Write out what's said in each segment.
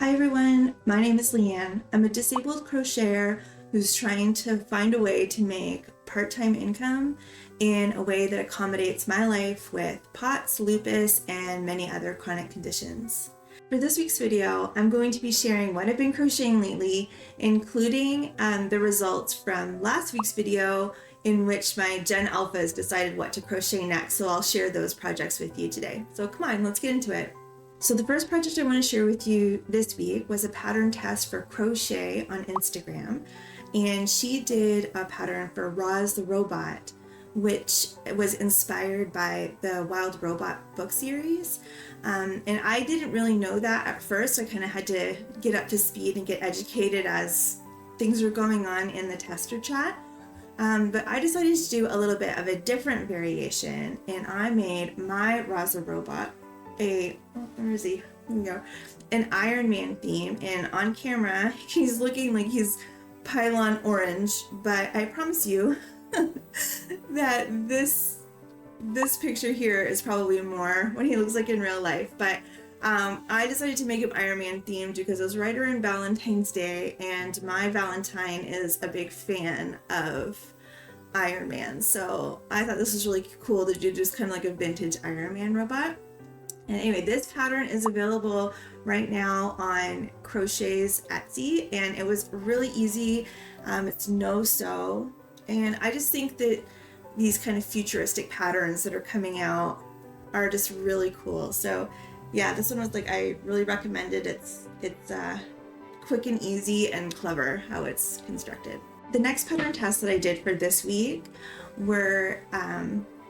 Hi everyone, my name is Leanne. I'm a disabled crocheter who's trying to find a way to make part-time income in a way that accommodates my life with POTS, lupus, and many other chronic conditions. For this week's video, I'm going to be sharing what I've been crocheting lately, including the results from last week's video in which my Gen Alphas decided what to crochet next, so I'll share those projects with you today. So come on, let's get into it. So the first project I want to share with you this week was a pattern test for Crochet on Instagram, and she did a pattern for Roz the Robot, which was inspired by the Wild Robot book series. And I didn't really know that at first. I kind of had to get up to speed and get educated as things were going on in the tester chat. But I decided to do a little bit of a different variation, and I made my Roz the Robot where is he? Here we go. An Iron Man theme, and on camera he's looking like he's pylon orange, but I promise you that this picture here is probably more what he looks like in real life. But I decided to make him Iron Man themed because it was right around Valentine's Day, and my Valentine is a big fan of Iron Man, so I thought this was really cool to do just kind of like a vintage Iron Man robot. And anyway, this pattern is available right now on Crochet's Etsy, and it was really easy. It's no sew, and I just think that these kind of futuristic patterns that are coming out are just really cool. So yeah, this one was like, I really recommend it. It's quick and easy and clever how it's constructed. The next pattern test that I did for this week were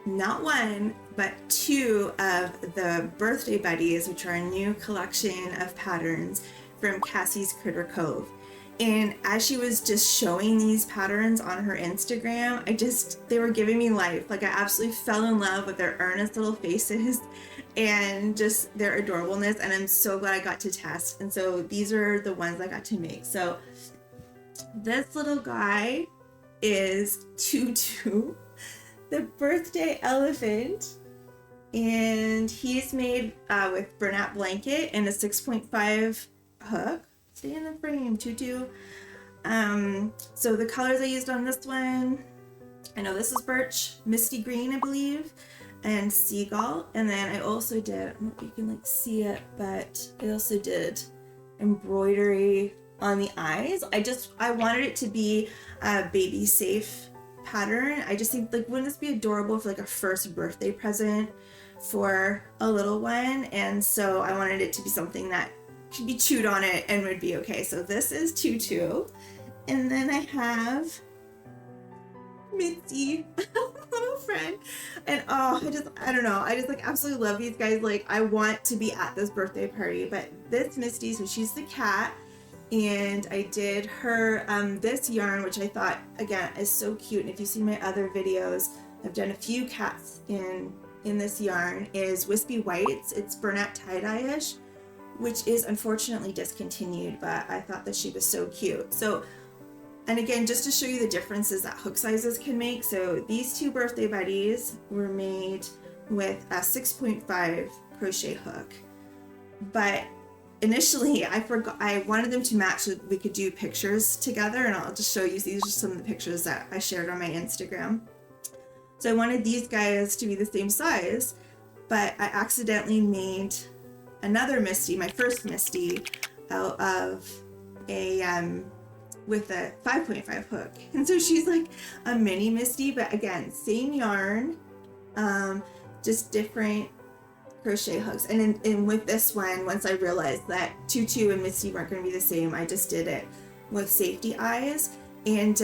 not one, but two of the birthday buddies, which are a new collection of patterns from Cassie's Critter Cove. And as she was just showing these patterns on her Instagram, they were giving me life. Like, I absolutely fell in love with their earnest little faces and just their adorableness. And I'm so glad I got to test. And so these are the ones I got to make. So this little guy is Tutu, the birthday elephant, and he's made with burlap blanket and a 6.5 hook. Stay in the frame, Tutu. So the colors I used on this one, I know this is birch, misty green, I believe, and seagull. And then I also did, I don't know if you can like see it, but I also did embroidery on the eyes. I wanted it to be a baby safe pattern. I just think, like, wouldn't this be adorable for like a first birthday present for a little one? And so I wanted it to be something that could be chewed on it and would be okay. So this is Tutu, and then I have Mitzi, little friend, and I don't know, I just like absolutely love these guys. Like, I want to be at this birthday party. But this Misty, so she's the cat, and I did her this yarn, which I thought again is so cute. And if you see my other videos, I've done a few cats in this yarn. Is Wispy Whites. It's burlap tie-dye-ish, which is unfortunately discontinued, but I thought that she was so cute. So, and again, just to show you the differences that hook sizes can make, so these two birthday buddies were made with a 6.5 crochet hook, but initially I wanted them to match so we could do pictures together, and I'll just show you. These are some of the pictures that I shared on my Instagram. So I wanted these guys to be the same size, but I accidentally made another Misty, my first Misty, out of a with a 5.5 hook, and so she's like a mini Misty, but again, same yarn, just different crochet hooks. And with this one, once I realized that Tutu and Misty weren't going to be the same, I just did it with safety eyes. And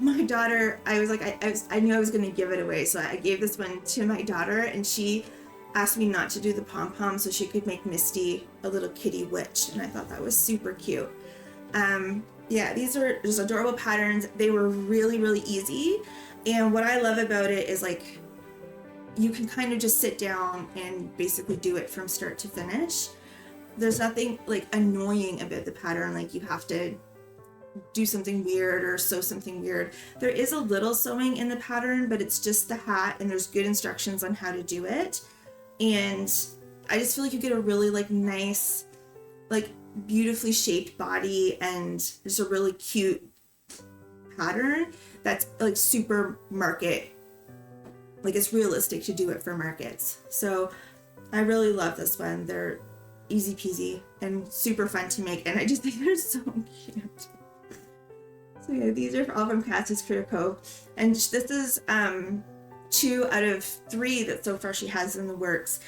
my daughter, I was like, I knew I was going to give it away, so I gave this one to my daughter, and she asked me not to do the pom-pom so she could make Misty a little kitty witch, and I thought that was super cute. Yeah, these are just adorable patterns. They were really, really easy, and what I love about it is, like, you can kind of just sit down and basically do it from start to finish. There's nothing like annoying about the pattern, like you have to do something weird or sew something weird. There is a little sewing in the pattern, but it's just the hat, and there's good instructions on how to do it. And I just feel like you get a really like nice like beautifully shaped body and just a really cute pattern that's like super market, like it's realistic to do it for markets. So I really love this one. They're easy peasy and super fun to make, and I just think they're so cute. So yeah, these are all from Cassie's Cove, and this is 2 out of 3 that so far she has in the works.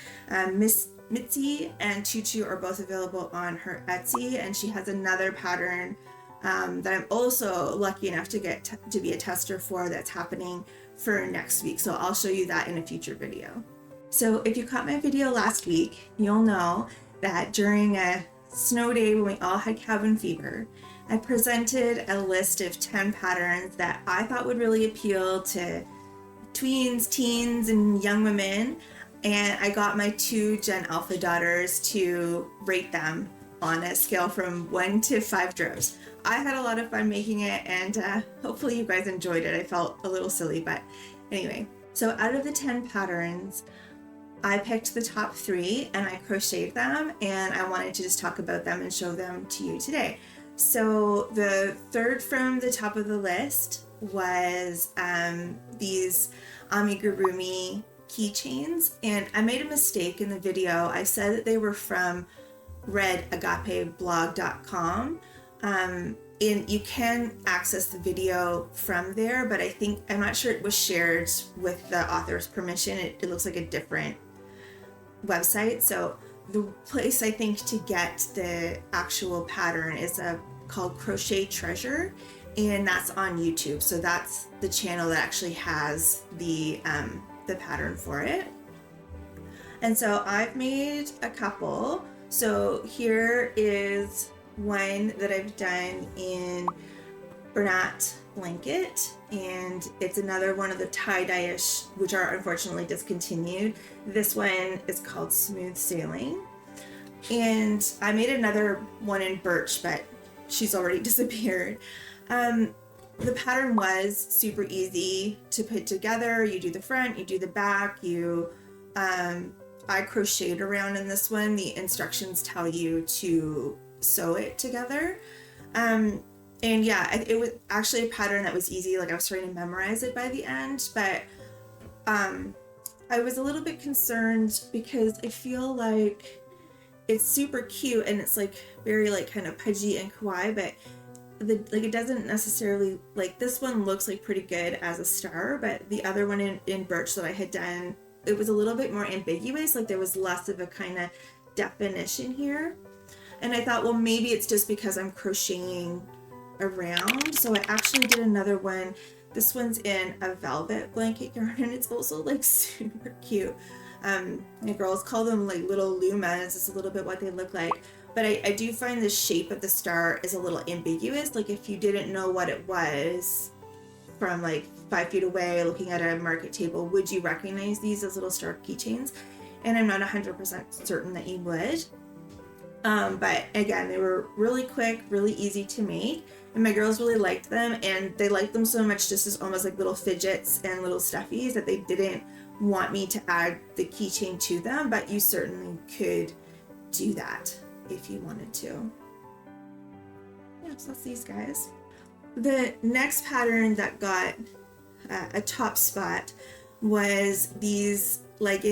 Mitzi and Tutu are both available on her Etsy, and she has another pattern that I'm also lucky enough to get to be a tester for, that's happening for next week. So I'll show you that in a future video. So if you caught my video last week, you'll know that during a snow day when we all had cabin fever, I presented a list of 10 patterns that I thought would really appeal to tweens, teens, and young women. And I got my 2 Gen Alpha daughters to rate them on a scale from 1 to 5 droves. I had a lot of fun making it, and hopefully you guys enjoyed it. I felt a little silly, but anyway. So out of the 10 patterns, I picked the top 3 and I crocheted them, and I wanted to just talk about them and show them to you today. So the third from the top of the list was these amigurumi keychains, and I made a mistake in the video. I said that they were from redagapeblog.com, and you can access the video from there, but I'm not sure it was shared with the author's permission. It looks like a different website. So the place I think to get the actual pattern is called Crochet Treasure, and that's on YouTube. So that's the channel that actually has the pattern for it. And so I've made a couple. So here is one that I've done in Bernat blanket, and it's another one of the tie-dye-ish, which are unfortunately discontinued. This one is called Smooth Sailing, and I made another one in birch, but she's already disappeared. The pattern was super easy to put together. You do the front, you do the back, I crocheted around in this one. The instructions tell you to sew it together. And yeah, it was actually a pattern that was easy. Like I was trying to memorize it by the end, but I was a little bit concerned because I feel like it's super cute and it's like very like kind of pudgy and kawaii, but it doesn't necessarily, like this one looks like pretty good as a star, but the other one in birch that I had done, it was a little bit more ambiguous. Like there was less of a kind of definition here. And I thought, well, maybe it's just because I'm crocheting around. So I actually did another one. This one's in a velvet blanket yarn, and it's also like super cute. My girls call them like little lumas. It's a little bit what they look like. But I do find the shape of the star is a little ambiguous. Like if you didn't know what it was from like 5 feet away looking at a market table, would you recognize these as little star keychains? And I'm not 100% certain that you would. But again, they were really quick, really easy to make, and my girls really liked them, and they liked them so much just as almost like little fidgets and little stuffies that they didn't want me to add the keychain to them, but you certainly could do that if you wanted to. Yeah, so that's these guys. The next pattern that got a top spot was these leg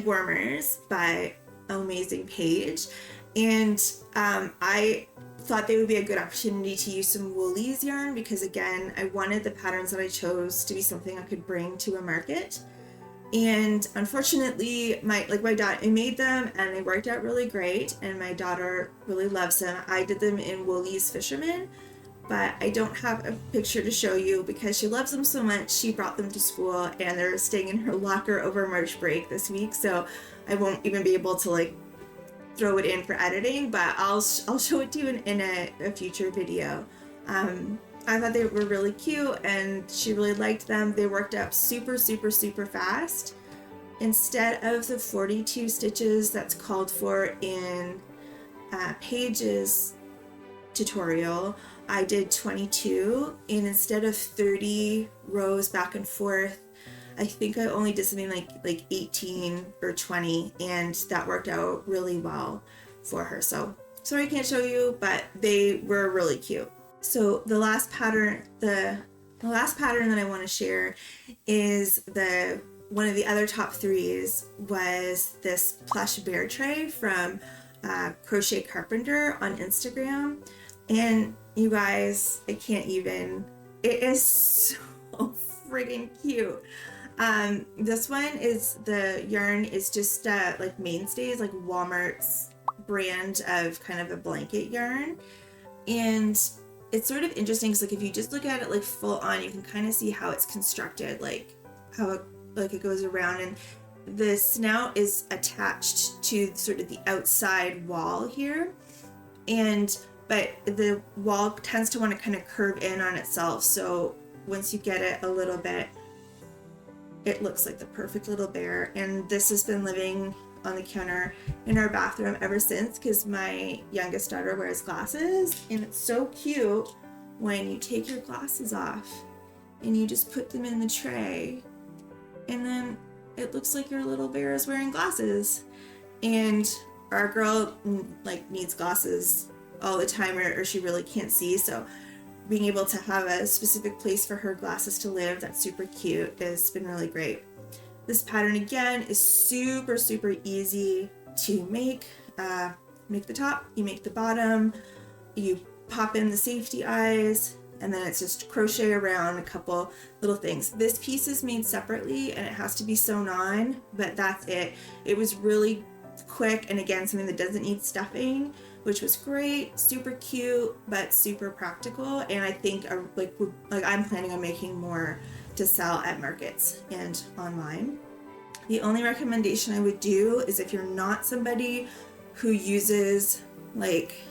warmers by OmazingPaige, and I thought they would be a good opportunity to use some Woolies yarn because again, I wanted the patterns that I chose to be something I could bring to a market. And unfortunately, my daughter, I made them and they worked out really great, and my daughter really loves them. I did them in Woolies Fisherman, but I don't have a picture to show you because she loves them so much. She brought them to school and they're staying in her locker over March break this week, so I won't even be able to like throw it in for editing, but I'll show it to you in a future video. I thought they were really cute and she really liked them. They worked up super, super, super fast. Instead of the 42 stitches that's called for in Paige's tutorial, I did 22, and instead of 30 rows back and forth, I think I only did something like 18 or 20, and that worked out really well for her. So sorry I can't show you, but they were really cute. So the last pattern that I want to share is one of the other top threes was this plush bear tray from Crochet Carpenter on Instagram. And you guys, it is so friggin' cute. This one is, the yarn is just like Mainstays, like Walmart's brand of kind of a blanket yarn. And it's sort of interesting because like if you just look at it like full on, you can kind of see how it's constructed, like how it goes around, and the snout is attached to sort of the outside wall here, but the wall tends to want to kind of curve in on itself. So once you get it a little bit, it looks like the perfect little bear. And this has been living on the counter in our bathroom ever since, because my youngest daughter wears glasses, and it's so cute when you take your glasses off and you just put them in the tray, and then it looks like your little bear is wearing glasses. And our girl like needs glasses all the time, or she really can't see, so being able to have a specific place for her glasses to live that's super cute has been really great. This pattern again is super easy to make. Make the top, you make the bottom, you pop in the safety eyes, and then it's just crochet around a couple little things. This piece is made separately and it has to be sewn on, but that's it. It was really quick, and again, something that doesn't need stuffing, which was great, super cute, but super practical. And I think like I'm planning on making more to sell at markets and online. The only recommendation I would do is if you're not somebody who uses like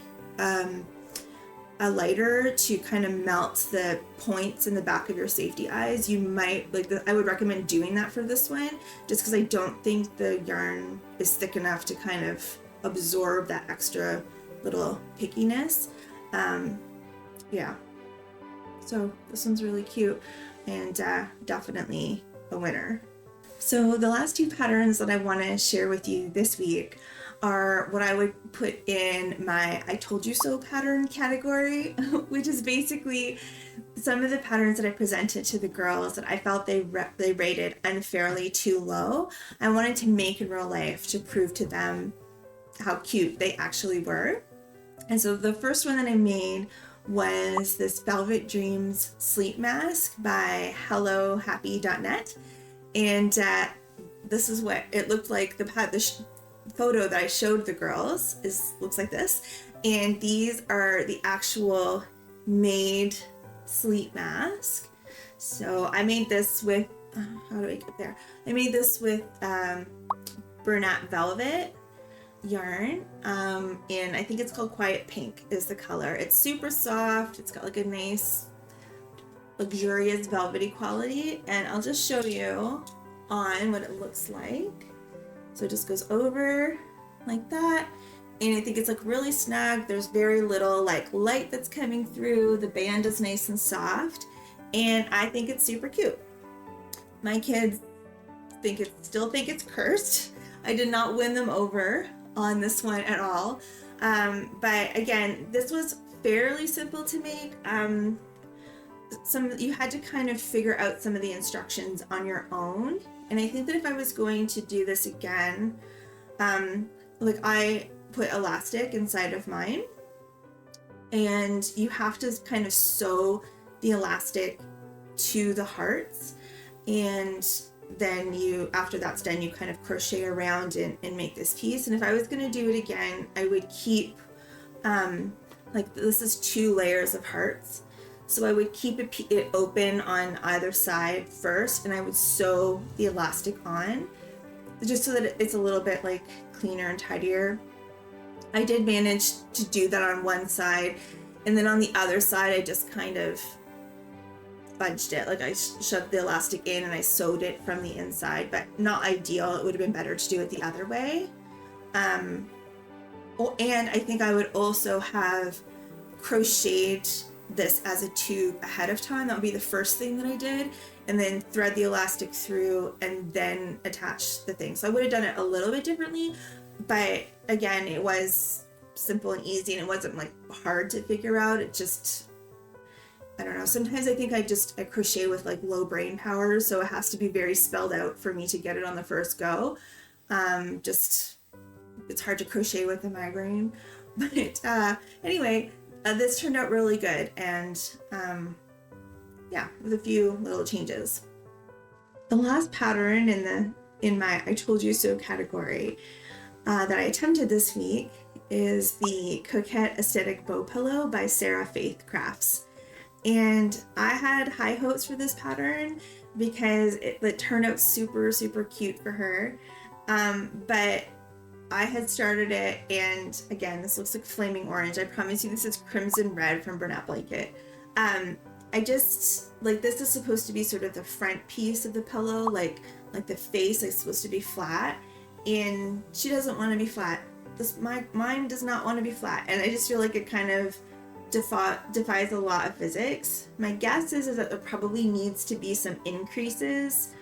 a lighter to kind of melt the points in the back of your safety eyes, you might I would recommend doing that for this one, just because I don't think the yarn is thick enough to kind of absorb that extra little pickiness. Yeah, so this one's really cute and definitely a winner. So the last two patterns that I want to share with you this week are what I would put in my I told you so pattern category, which is basically some of the patterns that I presented to the girls that I felt they rated unfairly too low. I wanted to make in real life to prove to them how cute they actually were. And so the first one that I made was this Velvet Dreams sleep mask by HelloHappy.net. And this is what it looked like. The photo that I showed the girls looks like this. And these are the actual made sleep mask. So I made this with, how do I get there? I made this with Bernat Velvet yarn, and I think it's called Quiet Pink is the color. It's super soft. It's got like a nice luxurious velvety quality, and I'll just show you on what it looks like. So it just goes over like that, and I think it's like really snug. There's very little like light that's coming through. The band is nice and soft, and I think it's super cute. My kids still think it's cursed. I did not win them over on this one at all, but again, this was fairly simple to make. You had to kind of figure out some of the instructions on your own, and I think that if I was going to do this again, like I put elastic inside of mine, and you have to kind of sew the elastic to the hearts, and then after that's done, you kind of crochet around and make this piece. And if I was going to do it again, I would keep like this is 2 layers of hearts, so I would keep it open on either side first, and I would sew the elastic on just so that it's a little bit like cleaner and tidier. I did manage to do that on one side, and then on the other side I just kind of fudged it, like I shoved the elastic in and I sewed it from the inside, but not ideal. It would have been better to do it the other way. And I think I would also have crocheted this as a tube ahead of time. That would be the first thing that I did, and then thread the elastic through and then attach the thing. So I would have done it a little bit differently, but again, it was simple and easy, and it wasn't like hard to figure out. It just, I don't know. Sometimes I think I crochet with like low brain power, so it has to be very spelled out for me to get it on the first go. Just, it's hard to crochet with a migraine. But anyway, this turned out really good, and yeah, with a few little changes. The last pattern in my I told you so category that I attempted this week is the Coquette Aesthetic Bow Pillow by Sarah Faith Crafts. And I had high hopes for this pattern because it turned out super, super cute for her. But I had started it, and again, this looks like flaming orange. I promise you this is crimson red from Bernat Blanket. I just, like, this is supposed to be sort of the front piece of the pillow, like the face is supposed to be flat, and she doesn't want to be flat. Mine does not want to be flat, and I just feel like it kind of defies a lot of physics. My guess is that there probably needs to be some increases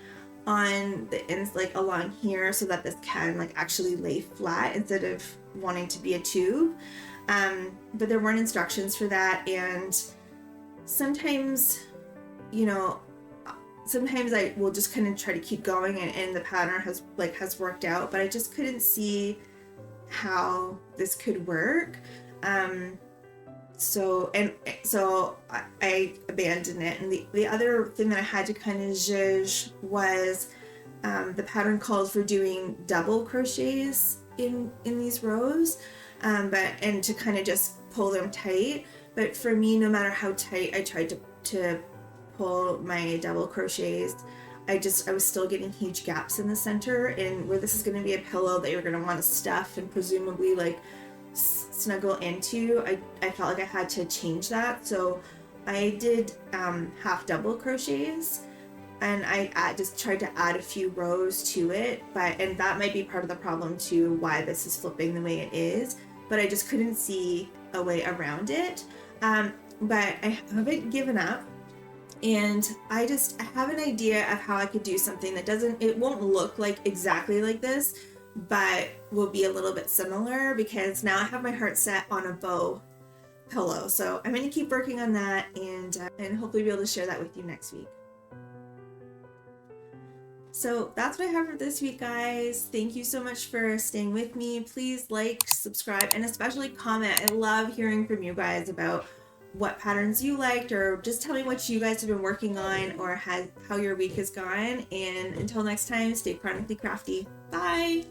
on the ends, like along here, so that this can like actually lay flat instead of wanting to be a tube. But there weren't instructions for that, and sometimes, sometimes I will just kind of try to keep going, and the pattern has worked out, but I just couldn't see how this could work. So I abandoned it. And the other thing that I had to kind of judge was the pattern called for doing double crochets in these rows, and to kind of just pull them tight. But for me, no matter how tight I tried to pull my double crochets, I was still getting huge gaps in the center, and where this is going to be a pillow that you're going to want to stuff and presumably like snuggle into, I felt like I had to change that. So I did half double crochets, and I just tried to add a few rows to it, and that might be part of the problem too, why this is flipping the way it is, but I just couldn't see a way around it. But I haven't given up, and I have an idea of how I could do something that it won't look like exactly like this, but will be a little bit similar, because now I have my heart set on a bow pillow. So I'm going to keep working on that, and hopefully be able to share that with you next week. So that's what I have for this week, guys. Thank you so much for staying with me. Please like, subscribe, and especially comment. I love hearing from you guys about what patterns you liked, or just tell me what you guys have been working on, or how your week has gone. And until next time, stay chronically crafty. Bye!